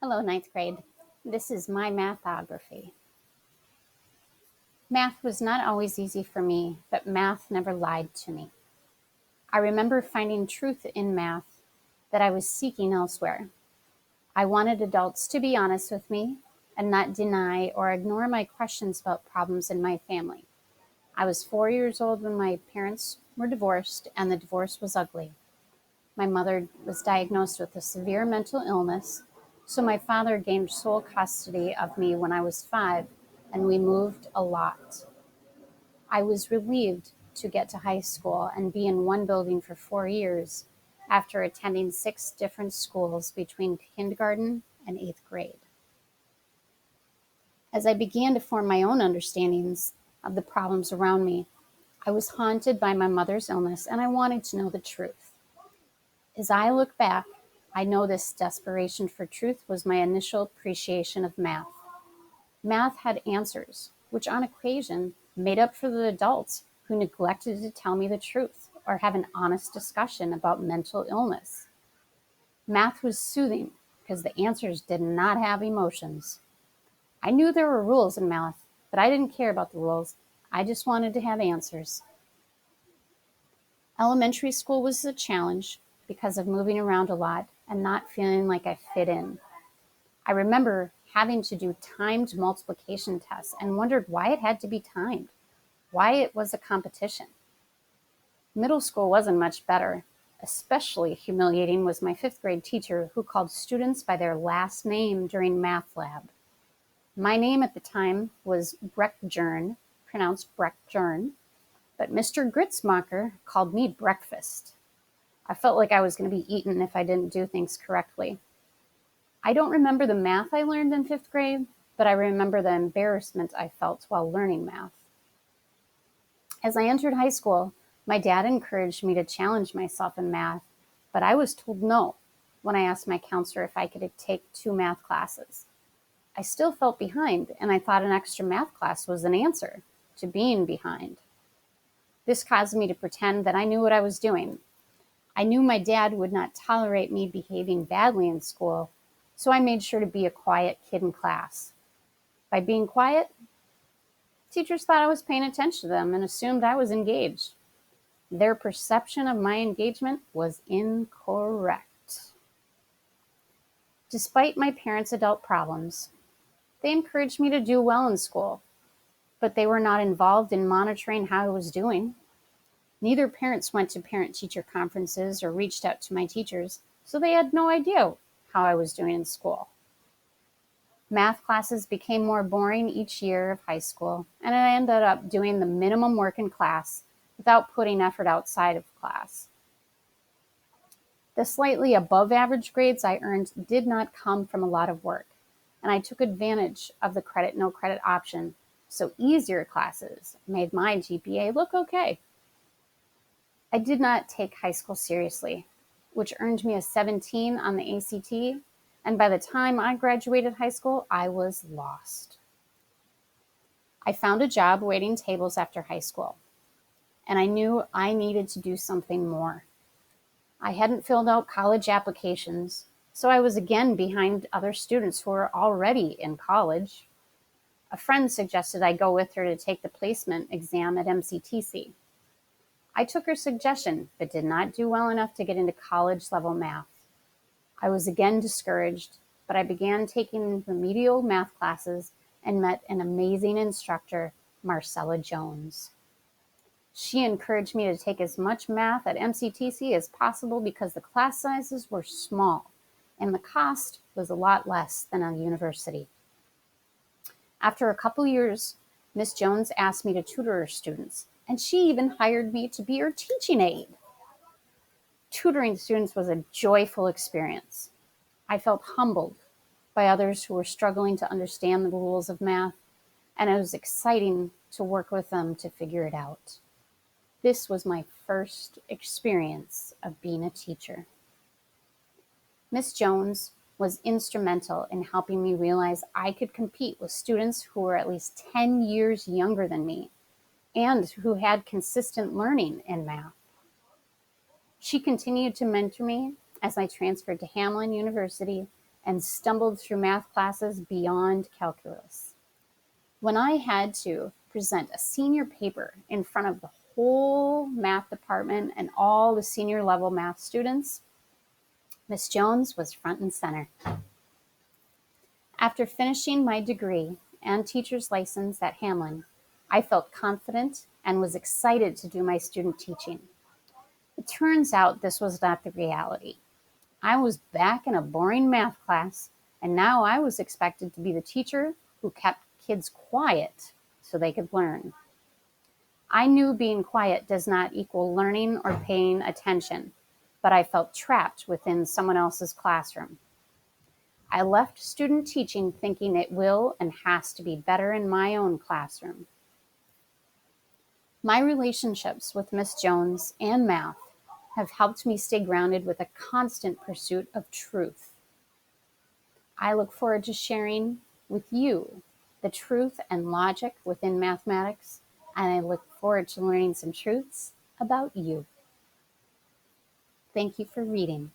Hello, ninth grade. This is my mathography. Math was not always easy for me, but math never lied to me. I remember finding truth in math that I was seeking elsewhere. I wanted adults to be honest with me and not deny or ignore my questions about problems in my family. I was 4 years old when my parents were divorced, and the divorce was ugly. My mother was diagnosed with a severe mental illness, so my father gained sole custody of me when I was 5, and we moved a lot. I was relieved to get to high school and be in one building for 4 years after attending 6 different schools between kindergarten and 8th grade. As I began to form my own understandings of the problems around me, I was haunted by my mother's illness and I wanted to know the truth. As I look back, I know this desperation for truth was my initial appreciation of math. Math had answers, which on occasion made up for the adults who neglected to tell me the truth or have an honest discussion about mental illness. Math was soothing because the answers did not have emotions. I knew there were rules in math, but I didn't care about the rules. I just wanted to have answers. Elementary school was a challenge because of moving around a lot and not feeling like I fit in. I remember having to do timed multiplication tests and wondered why it had to be timed, why it was a competition. Middle school wasn't much better. Especially humiliating was my 5th grade teacher who called students by their last name during math lab. My name at the time was Breckjern, pronounced Breckjern, but Mr. Gritzmacher called me breakfast. I felt like I was going to be eaten if I didn't do things correctly. I don't remember the math I learned in 5th grade, but I remember the embarrassment I felt while learning math. As I entered high school, my dad encouraged me to challenge myself in math, but I was told no when I asked my counselor if I could take 2 math classes. I still felt behind, and I thought an extra math class was an answer to being behind. This caused me to pretend that I knew what I was doing. I knew my dad would not tolerate me behaving badly in school, so I made sure to be a quiet kid in class. By being quiet, teachers thought I was paying attention to them and assumed I was engaged. Their perception of my engagement was incorrect. Despite my parents' adult problems, they encouraged me to do well in school, but they were not involved in monitoring how I was doing. Neither parents went to parent-teacher conferences or reached out to my teachers, so they had no idea how I was doing in school. Math classes became more boring each year of high school, and I ended up doing the minimum work in class without putting effort outside of class. The slightly above average grades I earned did not come from a lot of work, and I took advantage of the credit no credit option, so easier classes made my GPA look okay. I did not take high school seriously, which earned me a 17 on the ACT, and by the time I graduated high school, I was lost. I found a job waiting tables after high school, and I knew I needed to do something more. I hadn't filled out college applications, so I was again behind other students who were already in college. A friend suggested I go with her to take the placement exam at MCTC. I took her suggestion, but did not do well enough to get into college-level math. I was again discouraged, but I began taking remedial math classes and met an amazing instructor, Marcella Jones. She encouraged me to take as much math at MCTC as possible because the class sizes were small and the cost was a lot less than a university. After a couple years, Miss Jones asked me to tutor her students, and she even hired me to be her teaching aide. Tutoring students was a joyful experience. I felt humbled by others who were struggling to understand the rules of math, and it was exciting to work with them to figure it out. This was my first experience of being a teacher. Miss Jones was instrumental in helping me realize I could compete with students who were at least 10 years younger than me and who had consistent learning in math. She continued to mentor me as I transferred to Hamline University and stumbled through math classes beyond calculus. When I had to present a senior paper in front of the whole math department and all the senior level math students, Miss Jones was front and center. After finishing my degree and teacher's license at Hamlin, I felt confident and was excited to do my student teaching. It turns out this was not the reality. I was back in a boring math class, and now I was expected to be the teacher who kept kids quiet so they could learn. I knew being quiet does not equal learning or paying attention, but I felt trapped within someone else's classroom. I left student teaching thinking it will and has to be better in my own classroom. My relationships with Miss Jones and math have helped me stay grounded with a constant pursuit of truth. I look forward to sharing with you the truth and logic within mathematics, and I look forward to learning some truths about you. Thank you for reading.